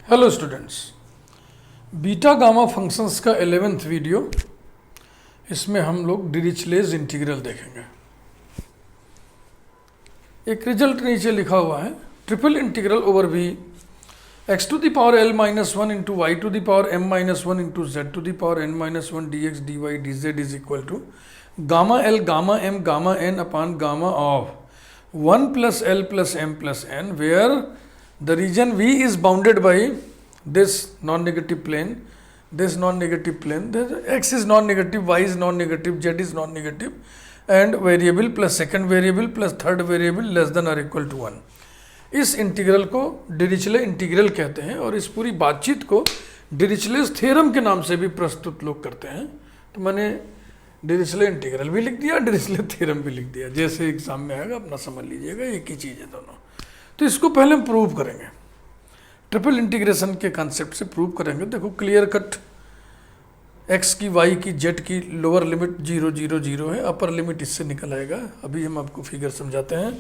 Hello students, beta gamma functions का 11th video. इसमें हम लोग डिरिचलेज इंटीग्रल देखेंगे। एक रिजल्ट नीचे लिखा हुआ है, triple integral over V x to the power L minus one into y to the power M minus one into z to the power N minus one d x d y d z is equal to gamma L gamma M gamma N upon gamma of 1 plus L plus M plus N where the region V is bounded by this non-negative plane, this non-negative plane, x is non-negative, y is non-negative, z is non-negative, and variable plus second variable plus third variable less than or equal to 1. इस integral को डिरिचले integral कहते हैं और इस पूरी बातचीत को डिरिचलेस theorem के नाम से भी प्रस्तुत लोग करते हैं। तो मैंने डिरिचले इंटीग्रल भी लिख दिया, डिरिचले थ्योरम भी लिख दिया। जैसे एग्जाम में आएगा अपना समझ लीजिएगा, एक ही चीज़ है दोनों। तो इसको पहले हम प्रूव करेंगे, ट्रिपल इंटीग्रेशन के कॉन्सेप्ट से प्रूव करेंगे। देखो क्लियर कट x की y की z की लोअर लिमिट 0 0 0 है, अपर लिमिट इससे निकल आएगा। अभी हम आपको फिगर समझाते हैं।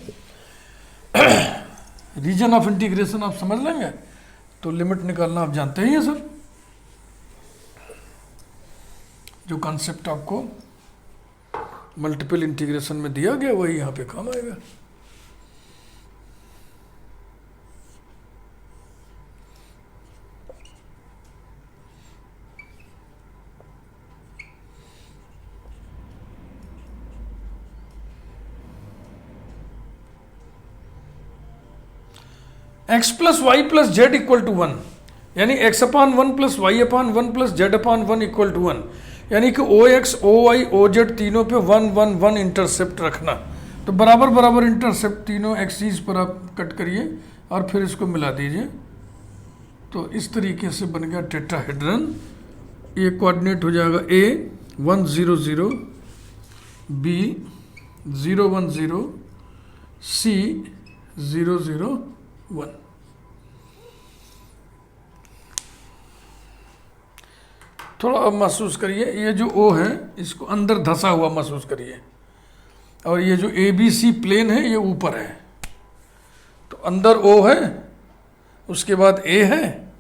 रीजन ऑफ इंटीग्रेशन आप समझ लेंगे तो लिमिट निकालना आप जानते ही हैं सर। जो कॉन्सेप्ट आपको मल्टीपल इंटीग्रेशन में दिया गया वही यहाँ पे काम आएगा। x plus y plus z equal to 1, यानी x upon 1 plus y upon 1 plus z upon 1 equal to 1, यानी कि O X O Y O Z तीनों पे 1 1 1 इंटरसेप्ट रखना। तो बराबर बराबर इंटरसेप्ट तीनों एक्सीज पर आप कट करिए और फिर इसको मिला दीजिए। तो इस तरीके से बन गया टेट्राहेड्रन। ये कोऑर्डिनेट हो जाएगा a 1 0 0, b 0 1 0, c 0 0 1। थोड़ा अब महसूस करिए, ये जो O है इसको अंदर धंसा हुआ महसूस करिए, और ये जो ABC प्लेन है ये ऊपर है। तो अंदर O है, उसके बाद A है,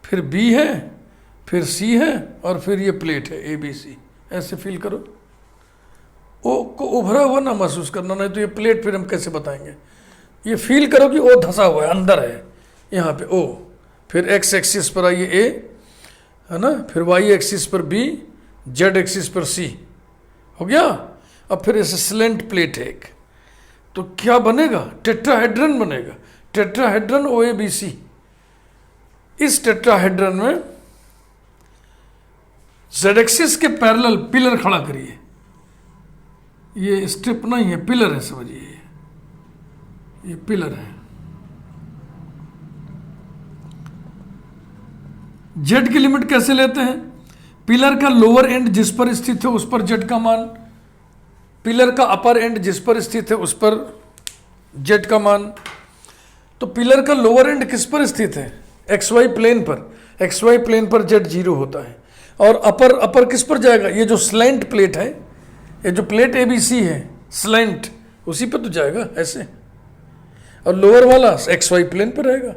फिर B है, फिर C है, और फिर ये प्लेट है ABC। ऐसे फील करो, O को उभरा हुआ ना महसूस करना, नहीं तो ये प्लेट फिर हम कैसे बताएंगे। ये फील करो कि O धंसा हुआ है, अंदर है यहाँ पे O। फिर x एक्सिस पर आइए A है ना, फिर y एक्सिस पर B, z एक्सिस पर C। हो गया। अब फिर ऐसे स्लेंट प्लेट है एक, तो क्या बनेगा? टेट्राहेड्रन बनेगा, टेट्राहेड्रन OABC। इस टेट्राहेड्रन में z एक्सिस के पैरेलल पिलर खड़ा करिए। ये स्ट्रिप नहीं है, पिलर है, समझिए ये पिलर है। जेड की लिमिट कैसे लेते हैं? पिलर का लोअर एंड जिस पर स्थित है उस पर जेड का मान, पिलर का अपर एंड जिस पर स्थित है उस पर जेड का मान। तो पिलर का लोअर एंड किस पर स्थित है? XY प्लेन पर, XY प्लेन पर जेड 0 होता है। और अपर किस पर जाएगा? ये जो स्लैंट प्लेट है, ये जो प्लेट ABC है स्लैंट, उसी पर तो जाएगा ऐसे। और लोअर वाला XY प्लेन पर रहेगा।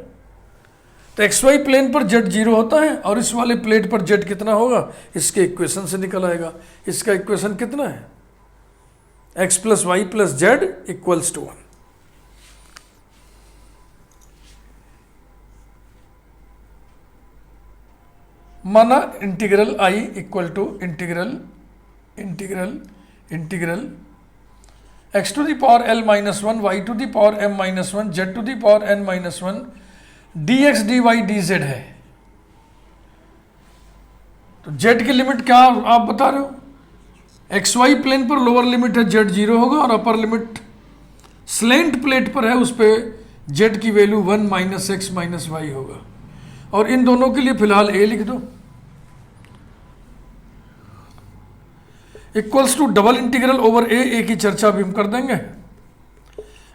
तो XY प्लेन पर जेड 0 होता है और इस वाले प्लेट पर जेड कितना होगा इसके इक्वेशन से निकल आएगा। इसका इक्वेशन कितना है? x plus y plus z equals to 1। माना integral I equal to integral integral integral x to the power l minus 1, y to the power m minus 1, z to the power n minus 1, dx dy dz है। तो z की limit क्या आप बता रहे हो? XY plane पर lower limit है z 0 होगा, और अपर लिमिट स्लेंट प्लेट पर है, उस पर z की value 1 minus x minus y होगा। और इन दोनों के लिए फिलहाल a लिख दो। Equals to double integral over a की चर्चा भी हम कर देंगे।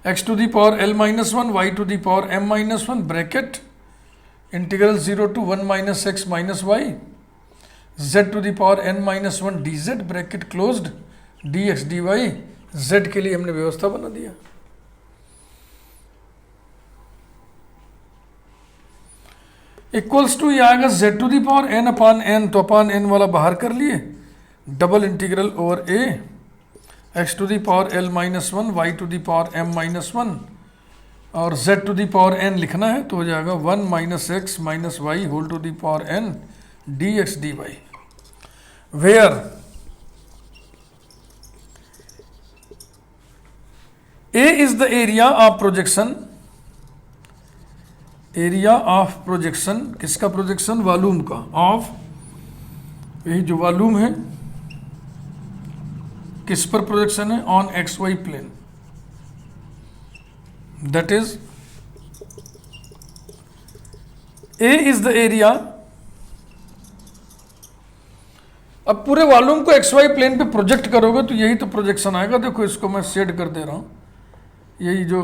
x to the power l minus 1, y to the power m minus 1, bracket integral 0 to 1 minus x minus y, z to the power n minus 1 dz, bracket closed, dx dy। z के लिए हमने व्यवस्था बना दिया। Equals to ये आएगा z to the power n upon n, तो upon n वाला बाहर कर लिए, double integral over a x to the power l minus one, y to the power m minus one, और z to the power n लिखना है तो हो जाएगा 1 minus x minus y whole to the power n d x d y, where a is the area of projection, area of projection, किसका projection, volume का, of, यही जो volume है किस पर प्रोजेक्शन है, on x y plane, that is A is the area. अब पूरे वॉल्यूम को एक्स वाई प्लेन पे प्रोजेक्ट करोगे तो यही तो प्रोजेक्शन आएगा। देखो इसको मैं शेड कर दे रहा हूं, यही जो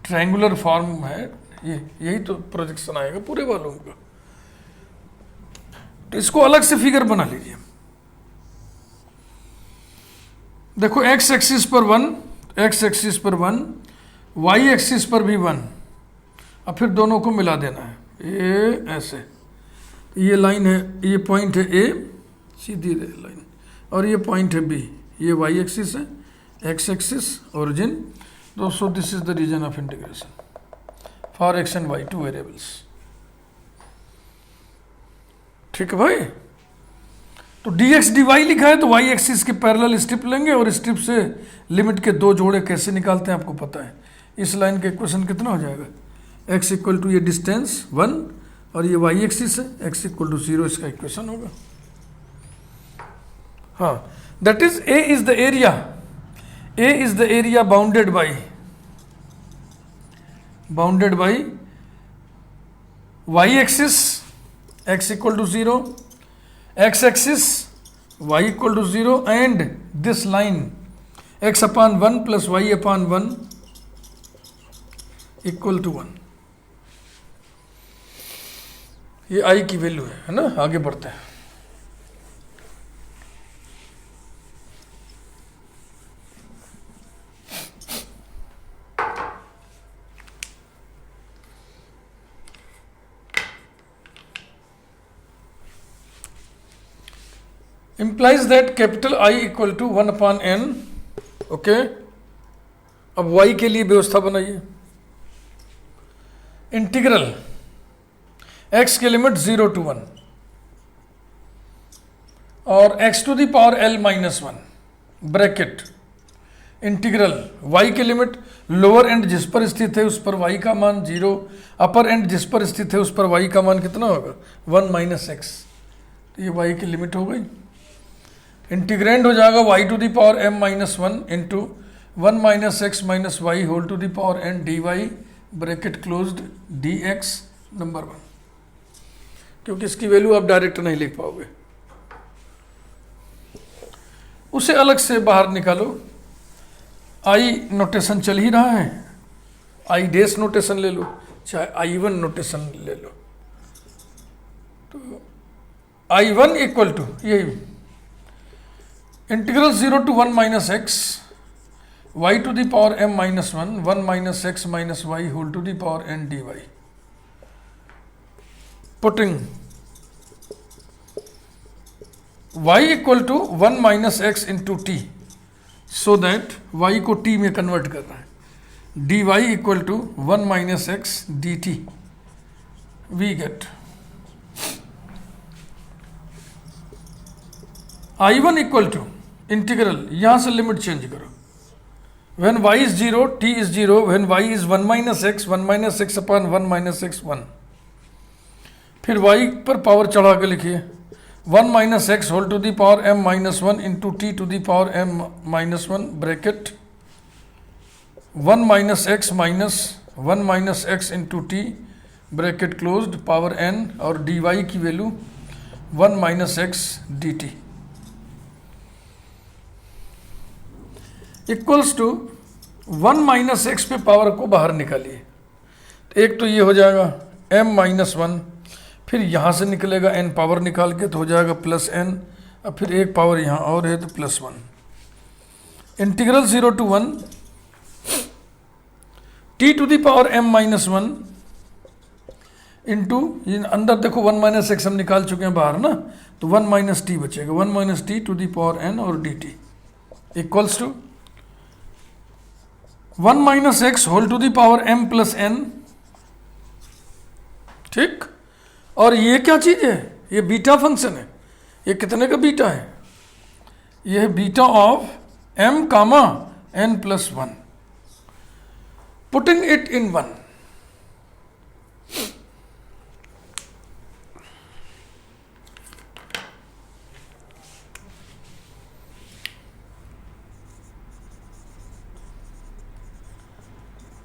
ट्रायंगुलर फॉर्म है यही तो प्रोजेक्शन आएगा पूरे वॉल्यूम का। तो इसको अलग से फिगर बना लीजिए। देखो एक्स एक्सिस पर 1, एक्स एक्सिस पर 1, वाई एक्सिस पर भी 1, अब फिर दोनों को मिला देना है, ये ऐसे, ये लाइन है, ये पॉइंट है ए, सीधी लाइन, और ये पॉइंट है बी, ये वाई एक्सिस है, एक्स एक्सिस ओरिजिन। दोस्तों this is the region of integration for x and y, two variables. ठीक है भाई, तो डी एक्स डी वाई लिखा है तो वाई एक्सिस के पैरेलल स्ट्रिप लेंगे और स्ट्रिप से लिमिट के दो जोड़े कैसे निकालते हैं आपको पता है। इस लाइन का इक्वेशन कितना हो जाएगा, x इक्वल टू ये डिस्टेंस 1 और ये वाई एक्सिस है, x इक्वल टू 0 इसका इक्वेशन होगा। हाँ, that is a is the area, a is the area bounded by y axis x equal to 0, x axis y equal to 0 and this line x upon 1 plus y upon 1 equal to 1। ये i की value है ना। आगे बढ़ते हैं। implies that capital I equal to 1 upon n, okay. अब y के लिए व्यवस्था बनाइए, इंटीग्रल x के लिमिट 0 to 1 और x to the power l minus 1 bracket, integral y के लिमिट लोअर एंड जिस पर स्थित है उस पर y का मान 0, अपर एंड जिस पर स्थित है उस पर y का मान कितना होगा 1 माइनस एक्स, तो ये y की लिमिट हो गई। इंटीग्रेंड हो जाएगा y to the power m minus 1 into 1 minus x minus y whole to the power n d y bracket closed d x number 1, क्योंकि इसकी वैल्यू आप डायरेक्ट नहीं लिख पाओगे, उसे अलग से बाहर निकालो। आई नोटेशन चल ही रहा है, आई डैश नोटेशन ले लो, चाहे I1 नोटेशन ले लो, तो I1 इक्वल टू यही integral 0 to 1 minus x y to the power m minus 1 minus x minus y whole to the power n d y, putting y equal to 1 minus x into t, so that y को t में convert करना है, d y equal to 1 minus x d t, we get I1 equal to integral, यहां से limit change करो, when y is 0 t is 0, when y is 1 minus x upon 1 minus x 1, फिर y पर power चढ़ा के लिखिए 1 minus x whole to the power m minus 1 into t to the power m minus 1 bracket 1 minus x into t bracket closed power n और dy की value 1 minus x d t equals to 1 minus x पे power को बाहर निकालिए, तो एक तो ये हो जाएगा m माइनस 1, फिर यहाँ से निकलेगा n पावर निकाल के तो हो जाएगा प्लस n, अब फिर एक पावर यहाँ और है तो plus 1, integral 0 to 1 t to the power m minus 1 into अंदर देखो 1 माइनस एक्स हम निकाल चुके हैं बाहर ना, तो 1 माइनस टी बचेगा, 1 minus t to the power n और d t equals to 1 minus x whole to the power m plus n. ठीक, और ये क्या चीज है, ये बीटा फंक्शन है। ये कितने का बीटा है, ये है beta of m comma n plus 1। Putting it in 1,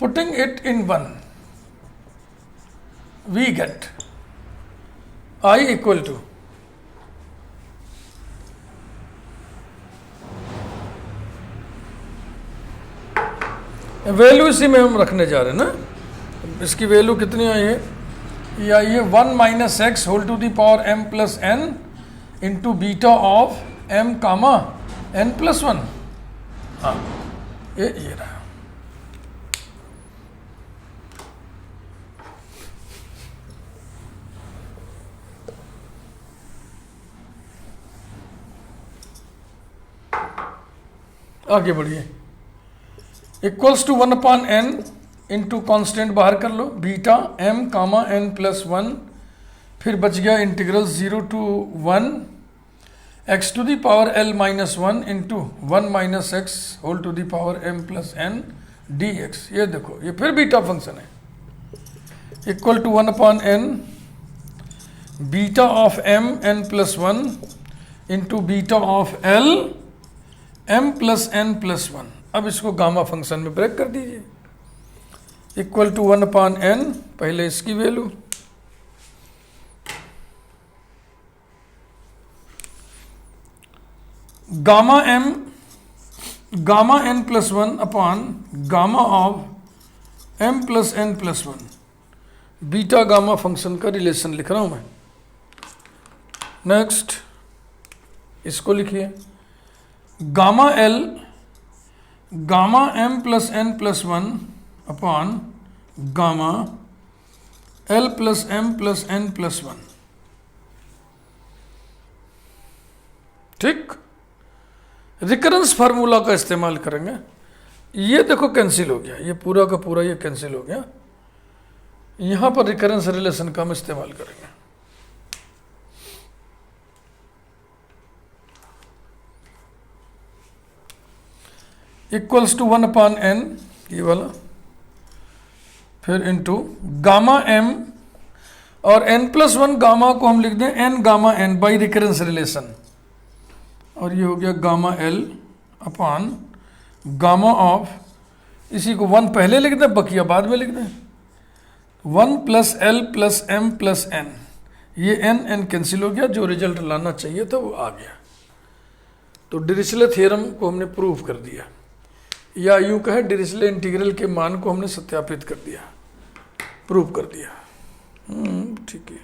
putting it in 1, we get I equal to value इसी में हम रखने जा रहे हैं ना। इसकी वैल्यू कितनी आई है, ये आई है 1 minus x whole to the power m plus n into beta of m comma n plus 1। हाँ, ये रहा। आगे बढ़िए, equals to 1 upon n into constant बाहर कर लो beta m comma n plus 1, फिर बच गया integral 0 to 1 x to the power L minus 1 into 1 minus x whole to the power m plus n d x. ये देखो, ये फिर बीटा फंक्शन है। Equal to 1 upon n beta of m n plus 1 into beta of l m plus n plus 1। अब इसको gamma function में break कर दीजिए। इक्वल टू 1 अपॉन एन, पहले इसकी value gamma n plus 1 upon gamma of m plus n plus 1। Beta gamma function का relation लिख रहा हूं मैं। नेक्स्ट इसको लिखिए gamma L gamma m plus n plus 1 upon gamma l plus M plus n plus 1। ठीक, recurrence formula का इस्तेमाल करेंगे। ये देखो कैंसिल हो गया, ये पूरा का पूरा ये कैंसिल हो गया। यहां पर रिकरेंस रिलेशन का हम इस्तेमाल करेंगे। इक्वल्स टू 1 अपॉन एन, ये वाला, फिर इंटू गामा एम और एन प्लस 1 गामा को हम लिख दें n gamma n by recurrence relation, और ये हो गया gamma l upon gamma of, इसी को 1 पहले लिख दें बकिया बाद में लिख दें, 1 plus L plus M plus n. ये एन कैंसिल हो गया, जो रिजल्ट लाना चाहिए था वो आ गया। तो डिरिचले थ्योरम को हमने प्रूव कर दिया, या यूं कहे डिरिचले इंटीग्रल के मान को हमने सत्यापित कर दिया, प्रूव कर दिया। ठीक है,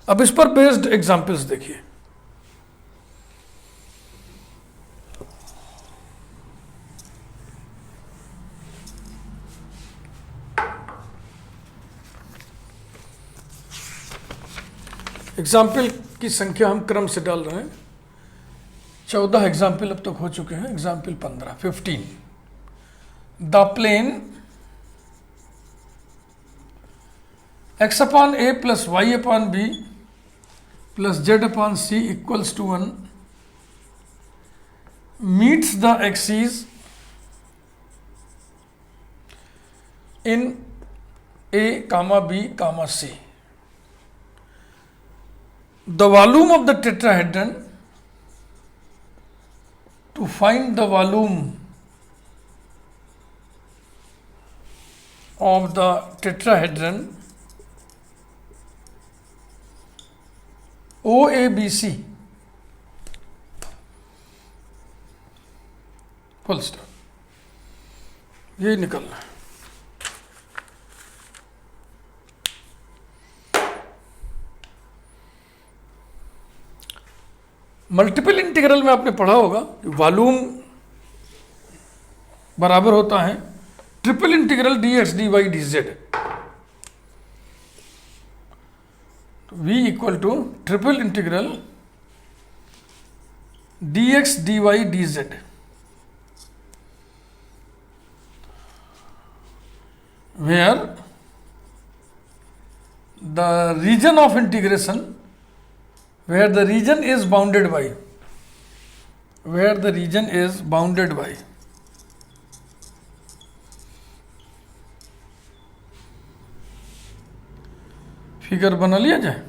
अब इस पर बेस्ड एग्जांपल्स देखिए। एग्जाम्पल की संख्या हम क्रम से डाल रहे हैं। 14 एग्जाम्पल अब तक हो चुके हैं। Example 15 the plane x upon a plus y upon b plus z upon c equals to 1 meets the axes in A comma B comma C. The volume of the tetrahedron, to find the volume of the tetrahedron OABC, full stop, ये निकलना है। Multiple integral में आपने पढ़ा होगा कि volume बराबर होता है triple integral d x d y d z. तो v equal to triple integral dx dy dz, where the region of integration, where the region is bounded by, where the region is bounded by figure बना लिया जाए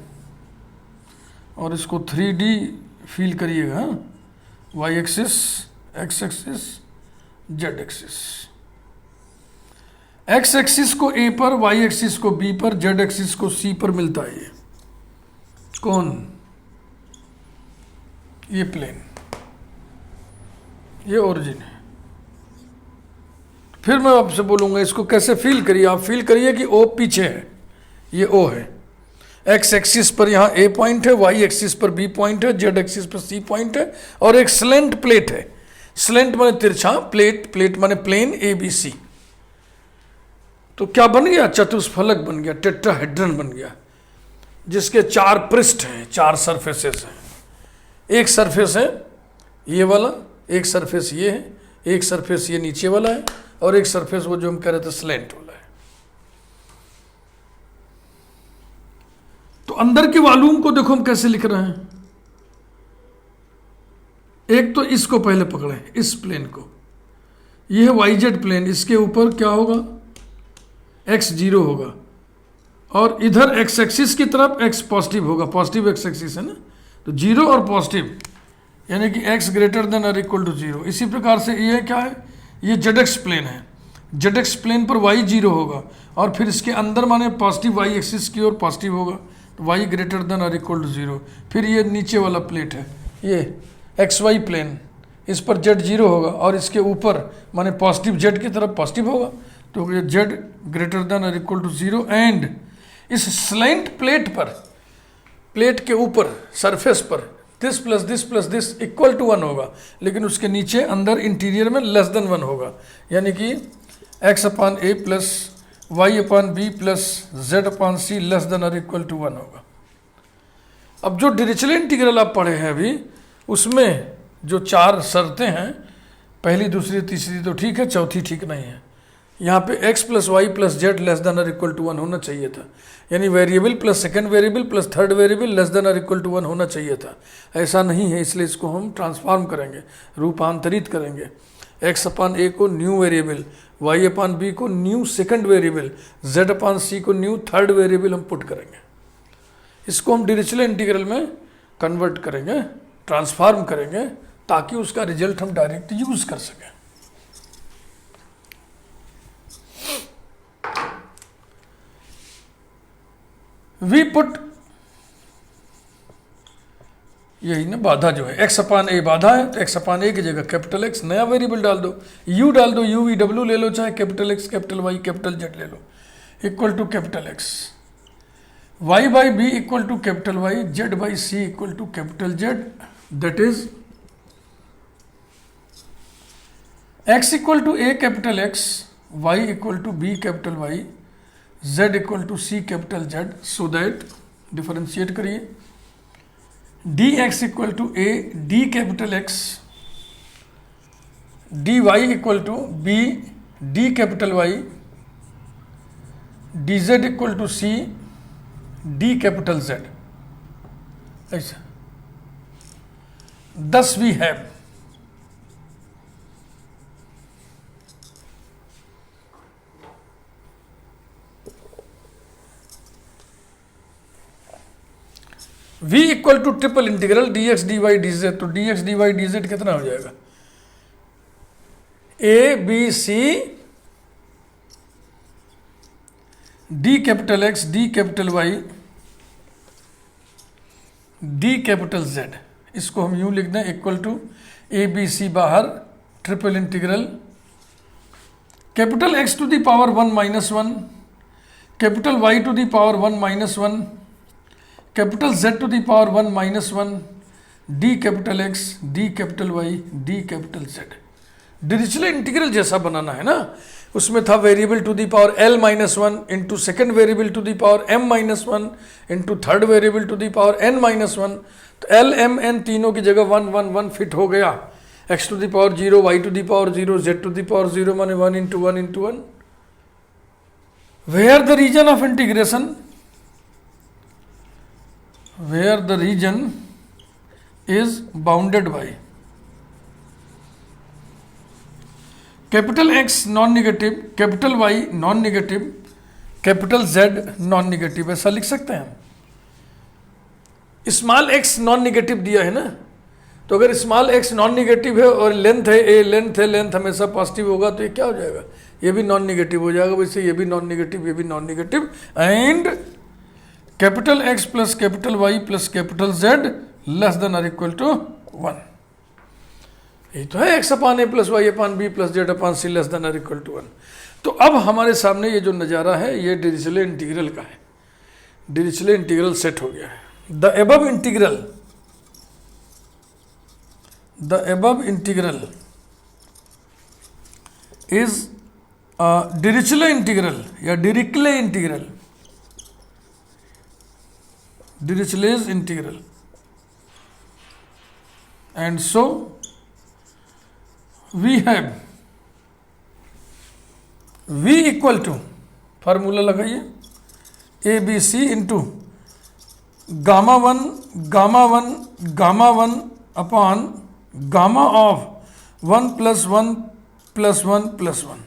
और इसको 3D feel करिएगा, Y axis, X axis, Z axis. X axis को A पर, Y axis को B पर, जेड एक्सिस को सी पर मिलता है। ये कौन? ये प्लेन, ये ओरिजिन है। फिर मैं आपसे बोलूंगा इसको कैसे फील करिए। आप फील करिए कि ओ पीछे है, ये ओ है। एक्स एक्सिस पर यहाँ ए पॉइंट है, वाई एक्सिस पर बी पॉइंट है, जेड एक्सिस पर सी पॉइंट है, और एक स्लेंट प्लेट है। स्लेंट माने तिरछा, प्लेट, प्लेट माने प्लेन ए बी सी। तो क्या बन गया? चतुष्फलक बन गया, टेट्राहेड्रन बन गया, जिसके 4 पृष्ठ हैं, 4 सरफेसेस हैं। एक सरफेस है ये वाला, एक सरफेस ये है, एक सरफेस ये नीचे वाला है, और एक सरफेस वो जो हम कह रहे थे स्लेंट वाला है। तो अंदर के वॉल्यूम को देखो हम कैसे लिख रहे हैं। एक तो इसको पहले पकड़े, इस प्लेन को, ये है वाई जेड प्लेन। इसके ऊपर क्या होगा? x 0 होगा, और इधर x एक्सिस की तरफ x पॉजिटिव होगा, पॉजिटिव x एक्सिस है ना, तो 0 और पॉजिटिव, यानी कि x ग्रेटर देन और इक्वल टू 0। इसी प्रकार से ये क्या है? ये जेड प्लेन है। जेड प्लेन पर y 0 होगा, और फिर इसके अंदर माने पॉजिटिव y एक्सिस की ओर पॉजिटिव होगा, तो y ग्रेटर देन और इक्वल टू 0। फिर ये नीचे वाला प्लेट है, ये XY प्लेन, इस पर z 0 होगा, और इसके ऊपर माने पॉजिटिव z की तरफ पॉजिटिव होगा, तो ये z ग्रेटर देन और इक्वल टू 0। एंड इस स्लेंट प्लेट पर, प्लेट के ऊपर सरफेस पर this plus this equal to 1 होगा, लेकिन उसके नीचे अंदर इंटीरियर में लेस देन 1 होगा, यानी कि x/a plus y/b plus z/c less than और इक्वल टू 1 होगा। अब जो डिरिचलेट इंटीग्रल आप पढ़े हैं अभी, उसमें जो 4 शर्तें हैं, पहली, दूसरी, तीसरी तो ठीक है, चौथी ठीक नहीं है। यहाँ पे x plus y plus z less than और इक्वल टू 1 होना चाहिए था, यानी variable plus second variable plus third variable less than और इक्वल टू 1 होना चाहिए था। ऐसा नहीं है, इसलिए इसको हम ट्रांसफॉर्म करेंगे, रूपांतरित करेंगे। x/a को न्यू वेरिएबल, y/b को न्यू सेकंड वेरिएबल, z/c को न्यू थर्ड वेरिएबल हम पुट करेंगे। इसको हम डिरिचलेट इंटीग्रल में कन्वर्ट करेंगे, ट्रांसफॉर्म करेंगे, ताकि उसका रिजल्ट हम डायरेक्ट यूज कर सकें। वी पुट, यही ना बाधा जो है, x/a बाधा है, तो x/a की जगह कैपिटल X नया वेरिएबल डाल दो, u डाल दो, u v w ले लो, चाहे capital X, capital Y, capital Z ले लो, equal to capital X, y/b equal to capital Y, z/c equal to capital Z, that is x equal to a capital X, y equal to b capital Y, z equal to c capital Z, so that differentiate करिए, dx equal to a d capital X, dy equal to b d capital Y, dz equal to c d capital Z। ऐसा thus we have v equal to triple integral dx dy dz। तो dx dy dz कितना हो जाएगा? a b c d capital X d capital Y d capital Z। इसको हम यूं लिख दें, equal to a b c बाहर, triple integral capital X to the power 1 minus 1, capital Y to the power 1 minus 1, capital Z to the power 1 minus 1, d capital X d capital Y d capital Z। Dirichlet integral जैसा बनाना है ना, उसमें था variable to the power l minus one into second variable to the power m minus one into third variable to the power n minus one, तो l m n तीनों की जगह 1 1 1 फिट हो गया, x to the power 0, y to the power 0, z to the power 0 माने 1 into 1 into 1। Where the region of integration, where the region is bounded by capital X non negative, capital Y non negative, capital Z non negative, ऐसा लिख सकते हैं हम। Small x non negative दिया है ना, तो अगर स्मॉल x नॉन निगेटिव है और लेंथ है a, लेंथ है, लेंथ हमेशा पॉजिटिव होगा, तो ये क्या हो जाएगा, ये भी नॉन निगेटिव हो जाएगा, वैसे ये भी नॉन निगेटिव, ये भी non negative, and capital X plus capital Y plus capital Z less than और इक्वल टू 1। यही तो है x upon a plus y upon b plus z upon c less than और इक्वल टू 1। तो अब हमारे सामने ये जो नज़ारा है ये डिरिचले इंटीग्रल का है, डिरिचले इंटीग्रल सेट हो गया है। The above integral is Dirichlet integral या Dirichlet integral, Dirichlet's integral, and so we have v equal to, formula लगाइए, a b c into gamma one upon gamma of 1 plus 1 plus 1 plus 1,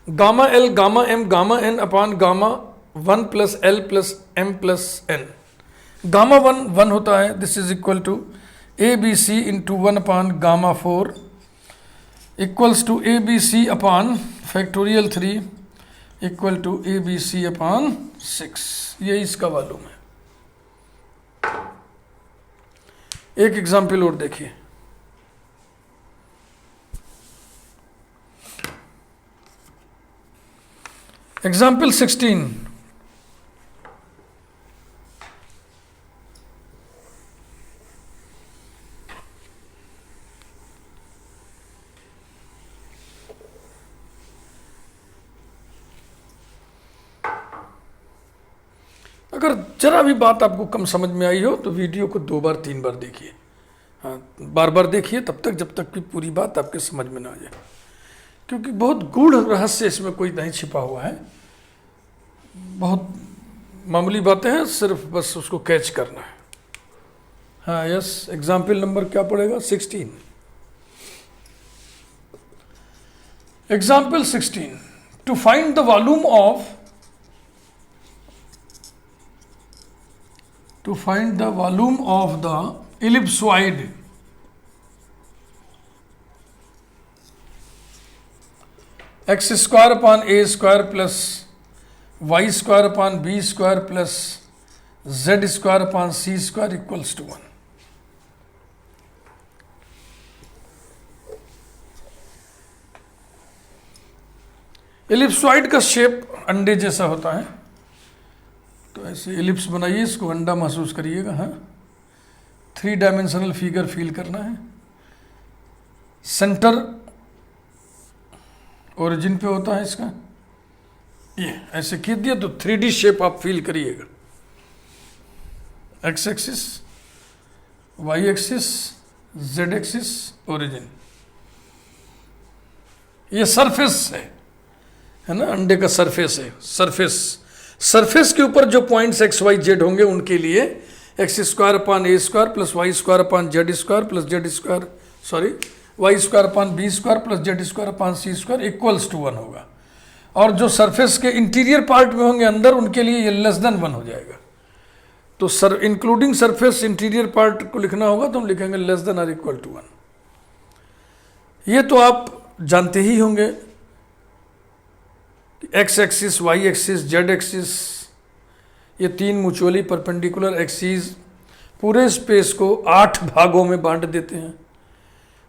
gamma L gamma M gamma N upon gamma 1 plus L plus M plus n. Gamma 1 होता है, this is equal to a b c into 1 upon gamma 4 equals to a b c upon factorial 3 equal to a b c upon 6। ये इसका volume है। एक example और देखिए, example 16। अगर जरा भी बात आपको कम समझ में आई हो तो वीडियो को 2 बार 3 बार देखिए, हाँ, बार बार देखिए तब तक जब तक कि पूरी बात आपके समझ में ना आ जाए, क्योंकि बहुत गूढ़ रहस्य इसमें कोई नहीं छिपा हुआ है। बहुत मामूली बातें हैं, सिर्फ बस उसको कैच करना है। हाँ यस, एग्जाम्पल नंबर क्या पड़ेगा, 16। Example 16, to find the volume of to find the volume of the ellipsoid x square upon a square plus y square upon b square plus z square upon c square equals to 1। Ellipsoid का shape अंडे जैसा होता है, तो ऐसे ellipse बनाइए, इसको अंडा महसूस करिएगा। हाँ, 3 डायमेंशनल फिगर फील करना है। सेंटर ओरिजिन पे होता है इसका, ये ऐसे खींच दिया तो 3D शेप आप फील करिएगा। X axis, y axis, Z axis, origin, ये सरफेस है ना, अंडे का सरफेस है। सरफेस के ऊपर जो पॉइंट्स एक्स वाई जेड होंगे उनके लिए x square upon a square plus y square upon z square plus y square upon b square plus z square upon c square equals to 1 होगा। और जो सरफेस के इंटीरियर पार्ट में होंगे अंदर, उनके लिए ये लेस देन 1 हो जाएगा। तो इंक्लूडिंग सरफेस इंटीरियर पार्ट को लिखना होगा तो हम लिखेंगे लेस देन और इक्वल टू 1। ये तो आप जानते ही होंगे, x axis, y axis, Z axis, ये 3 म्यूचुअली परपेंडिकुलर एक्सिस पूरे स्पेस को 8 भागों में बांट देते हैं,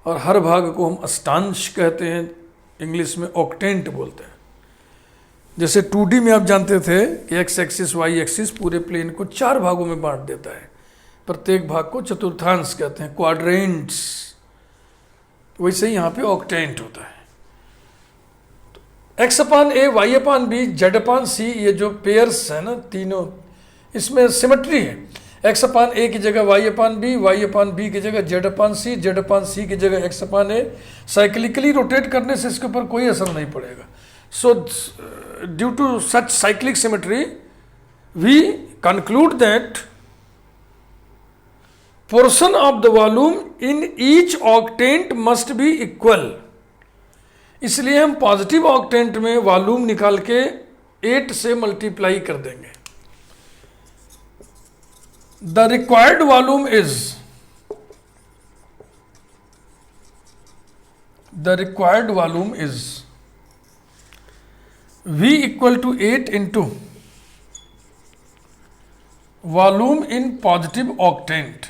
और हर भाग को हम अष्टांश कहते हैं, इंग्लिश में ऑक्टेंट बोलते हैं। जैसे 2D में आप जानते थे कि एक्स एक्सिस, वाई एक्सिस पूरे प्लेन को 4 भागों में बांट देता है, प्रत्येक भाग को चतुर्थांश कहते हैं, क्वाड्रेंट्स। वैसे ही यहाँ पे ऑक्टेंट होता है। एक्स अपान ए, Y upon B, Z upon सी, ये जो पेयर्स है ना तीनों, इसमें सिमेट्री है। एक्स अपान ए की जगह वाई अपान बी की जगह जेड अपान सी की जगह x upon a. Cyclically rotate करने से इसके ऊपर कोई असर नहीं पड़ेगा। So due to such cyclic symmetry we conclude that portion of the volume in each octant must be equal. इसलिए हम पॉजिटिव ऑक्टेंट में वॉल्यूम निकाल के 8 से मल्टीप्लाई कर देंगे। The required volume is V equal to 8 into volume in positive octant.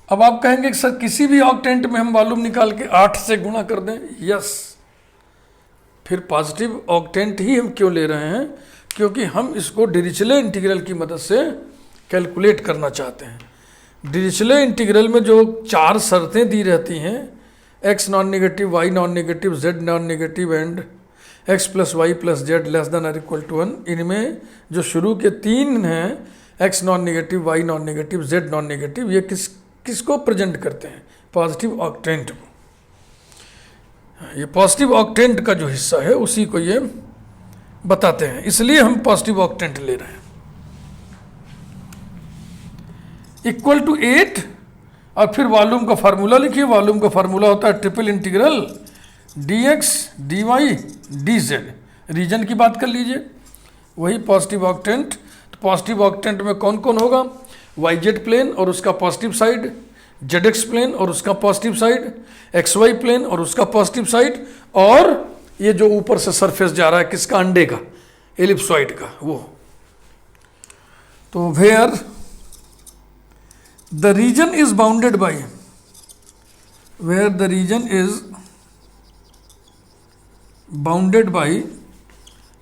अब आप कहेंगे कि सर किसी भी ऑक्टेंट में हम वॉल्यूम निकाल के 8 से गुणा कर दें। यस, फिर पॉजिटिव ऑक्टेंट ही हम क्यों ले रहे हैं? क्योंकि हम इसको डिरिचले इंटीग्रल की मदद से कैलकुलेट करना चाहते हैं। डिरिचले इंटीग्रल में जो 4 शर्तें दी रहती हैं, x non negative, y non negative, z non negative and x plus y plus z less than और इक्वल टू 1, इनमें जो शुरू के 3 हैं, x non negative, y non negative, z non negative, ये किसको प्रेजेंट करते हैं? पॉजिटिव ऑक्टेंट को। ये पॉजिटिव ऑक्टेंट का जो हिस्सा है उसी को ये बताते हैं, इसलिए हम पॉजिटिव ऑक्टेंट ले रहे हैं। इक्वल टू 8 और फिर वॉल्यूम का फार्मूला लिखिए। वॉल्यूम का फार्मूला होता है triple integral dx dy dz। Region की बात कर लीजिए, वही पॉजिटिव ऑक्टेंट। तो पॉजिटिव ऑक्टेंट में कौन कौन होगा? yz प्लेन और उसका पॉजिटिव साइड, zx प्लेन और उसका पॉजिटिव साइड, xy प्लेन और उसका पॉजिटिव साइड, और ये जो ऊपर से सरफेस जा रहा है किसका? अंडे का, एलिप्सॉइड का, वो। तो where the region is bounded by, where the region is bounded by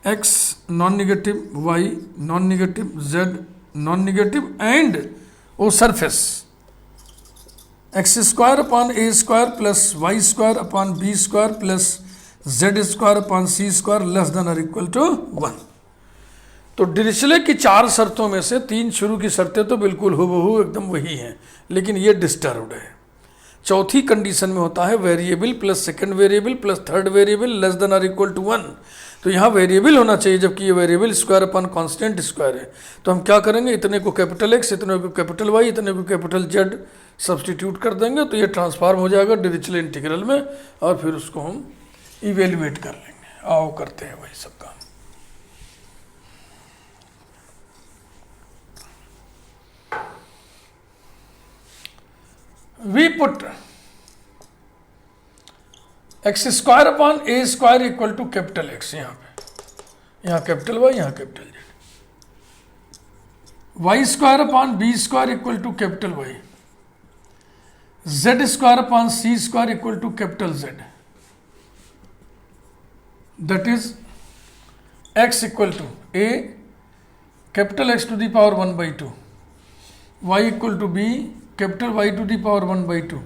x non negative, y non negative, z non negative and वो surface x square upon a square plus y square upon b square plus z square upon c square less than और equal to 1। तो डिरिचले की 4 शर्तों में से 3 शुरू की शर्तें तो बिल्कुल हुबहू एकदम वही हैं, लेकिन ये डिस्टर्ब्ड है। चौथी कंडीशन में होता है variable plus second variable plus third variable less than और इक्वल टू 1। तो यहाँ वेरिएबल होना चाहिए, जबकि ये variable square upon constant square है। तो हम क्या करेंगे? इतने को कैपिटल एक्स, इतने को कैपिटल वाई, इतने को कैपिटल जेड सब्सटीट्यूट कर देंगे, तो ये ट्रांसफॉर्म हो जाएगा डिरिचले इंटीग्रल में, और फिर उसको हम इवेल्युएट कर लेंगे। आओ करते हैं वही सब काम। We put x square upon a square equal to capital x, यहाँ कैपिटल वाई, यहाँ capital z. Y square upon b square equal to capital y, z square upon c square equal to capital z. That is x equal to a capital x to the power 1/2, y equal to b capital y to the power 1/2,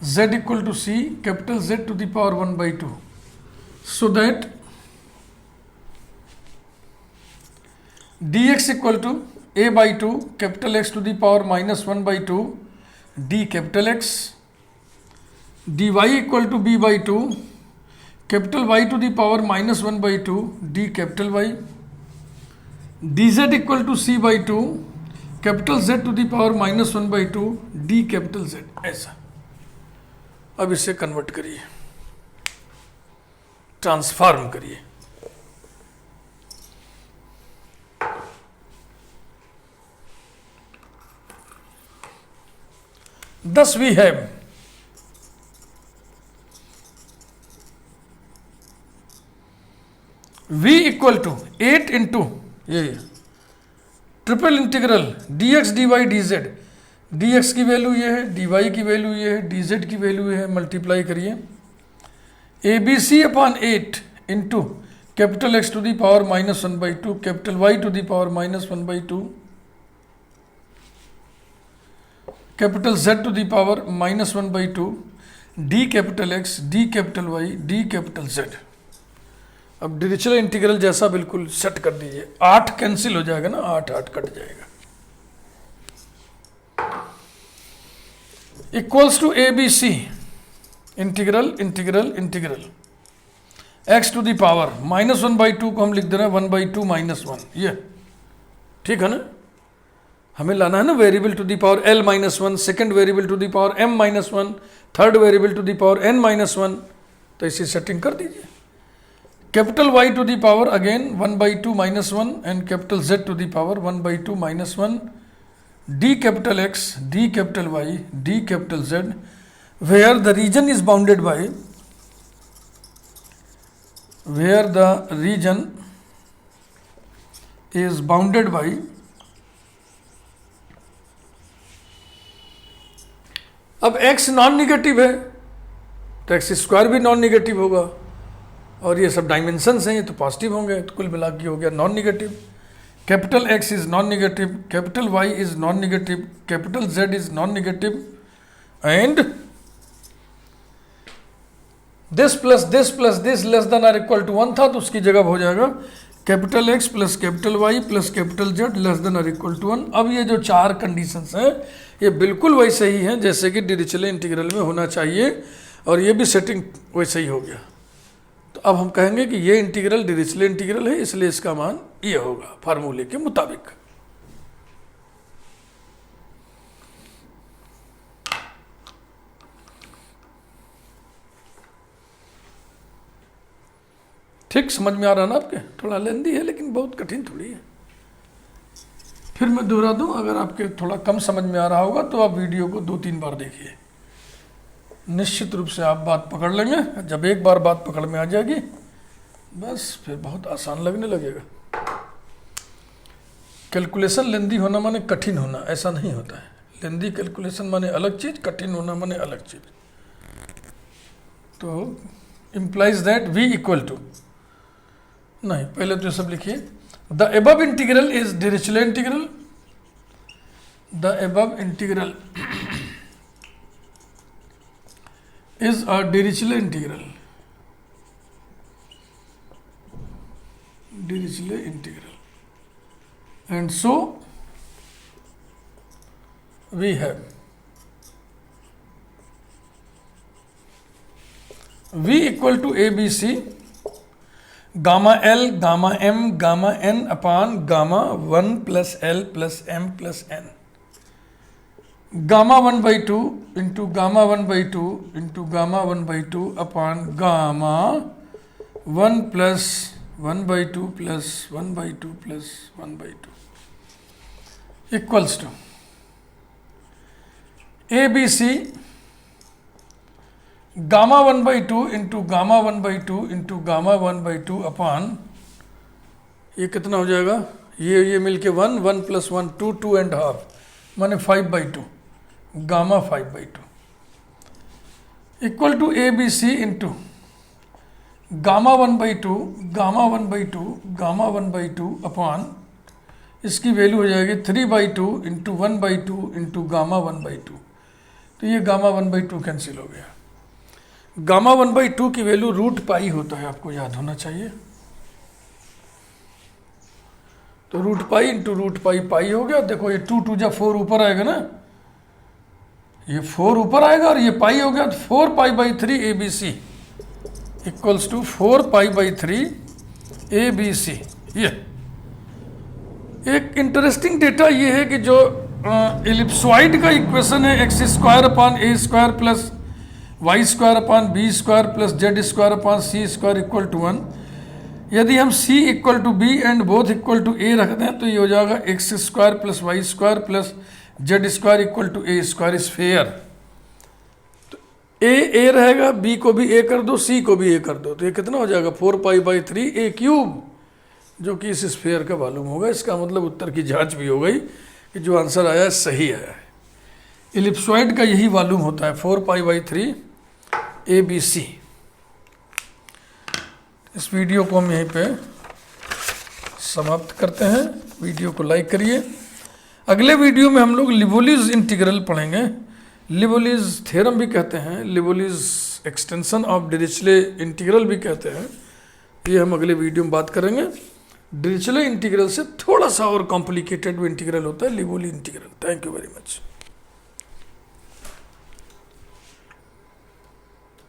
z equal to c capital Z to the power 1/2, so that dx equal to a/2 capital X to the power -1/2 d capital X, dy equal to b/2 capital Y to the power -1/2 d capital Y, dz equal to c/2 capital Z to the power -1/2 d capital Z। ऐसा अब इसे convert करिए, transform करिए। Thus we have v equal to 8 into ये triple integral dx dy dz, dx की value ये है, dy की वैल्यू ये है, dz की वैल्यू ये है, मल्टीप्लाई करिए ABC upon 8 into capital x to the power -1/2 capital y to the power -1/2 capital Z to the power -1/2 d capital X d capital Y d capital Z। अब Dirichlet integral जैसा बिल्कुल set कर दीजिए, 8 cancel हो जाएगा ना, 8 cut जाएगा। Equals to ABC integral integral integral x to the power -1/2 को हम लिख दे रहे हैं 1/2 -1, ये ठीक है ना। हमें लाना है ना variable to the power l-1, second variable to the power m-1, third variable to the power n-1, तो इसी सेटिंग कर दीजिए। Capital Y to the power again 1/2 -1 and capital Z to the power 1/2 -1 d capital X d capital Y d capital Z where the region is bounded by अब x non negative है तो x square भी non negative होगा, और ये सब dimensions हैं, ये तो पॉजिटिव होंगे, तो कुल मिला के हो गया non negative. Capital X is non negative, capital Y is non negative, capital Z is non negative, and this plus this less than or equal to 1 था, तो उसकी जगह हो जाएगा capital X plus capital Y plus capital Z less than or equal to 1। अब ये जो 4 conditions हैं ये बिल्कुल वैसे ही हैं जैसे कि डिरिचलेट इंटीग्रल में होना चाहिए, और ये भी सेटिंग वैसे ही हो गया। तो अब हम कहेंगे कि ये इंटीग्रल डिरिचलेट इंटीग्रल है, इसलिए इसका मान ये होगा फार्मूले के मुताबिक। ठीक समझ में आ रहा ना आपके? थोड़ा लेंदी है लेकिन बहुत कठिन थोड़ी है। फिर मैं दोहरा दूं, अगर आपके थोड़ा कम समझ में आ रहा होगा तो आप वीडियो को 2-3 बार देखिए, निश्चित रूप से आप बात पकड़ लेंगे। जब एक बार बात पकड़ में आ जाएगी बस फिर बहुत आसान लगने लगेगा। कैलकुलेशन लेंदी होना माने कठिन होना, ऐसा नहीं होता है। लेंदी कैलकुलेशन माने अलग चीज, कठिन होना माने अलग चीज। तो implies that v equal to, नहीं पहले तो सब लिखिए, the above integral is Dirichlet integral, the above integral is a Dirichlet integral. Dirichlet integral. And so we have V equal to ABC gamma L gamma M gamma N upon gamma 1 plus L plus M plus N. Gamma 1/2 into gamma 1/2 into gamma 1/2 upon gamma 1 plus 1/2 plus 1/2 plus 1/2 equals to ABC gamma 1/2 into gamma 1/2 into gamma 1/2 upon, ये कितना हो जाएगा, ये मिलके 1 plus 1 2 and half माने 5/2 gamma 5/2 equal to ABC into gamma 1/2 gamma 1/2 gamma 1/2 upon, इसकी value हो जाएगी 3/2 इंटू 1/2 इंटू गामा 1/2। तो ये गामा 1/2 कैंसिल हो गया। गामा 1/2 की वैल्यू √π होता है, आपको याद होना चाहिए। तो √π इंटू √π पाई हो गया। देखो ये 2 जा 4 ऊपर आएगा ना, ये 4 ऊपर आएगा और ये पाई हो गया, तो 4π/3 ABC इक्वल्स टू 4π/3 ABC। ये एक इंटरेस्टिंग डेटा ये है कि जो एलिप्सॉइड का इक्वेशन है x² + a² + y² / b² + z² / c² equal to 1, यदि हम c equal to b and both equal to a रख दें तो ये हो जाएगा x² + y² + z² equal to a² is fair. तो a रहेगा, b को भी a कर दो, c को भी a कर दो, तो ये कितना हो जाएगा 4π/3 a³, जो कि इस स्फीयर का वॉल्यूम होगा। इसका मतलब उत्तर की जांच भी हो गई कि जो आंसर आया है सही आया है। इलिप्सॉइड का यही वॉल्यूम होता है 4π/3 ABC। इस वीडियो को हम यहीं पे समाप्त करते हैं। वीडियो को लाइक करिए। अगले वीडियो में हम लोग लिबोलिज इंटीग्रल पढ़ेंगे। लिबोलिज थ्योरम भी कहते हैं, लिबोलिज एक्सटेंशन ऑफ डिरिचले इंटीग्रल भी कहते हैं। ये हम अगले वीडियो में बात करेंगे। डिरिचले इंटीग्रल से थोड़ा सा और कॉम्प्लिकेटेड इंटीग्रल होता है लिबोली integral. Thank you very much.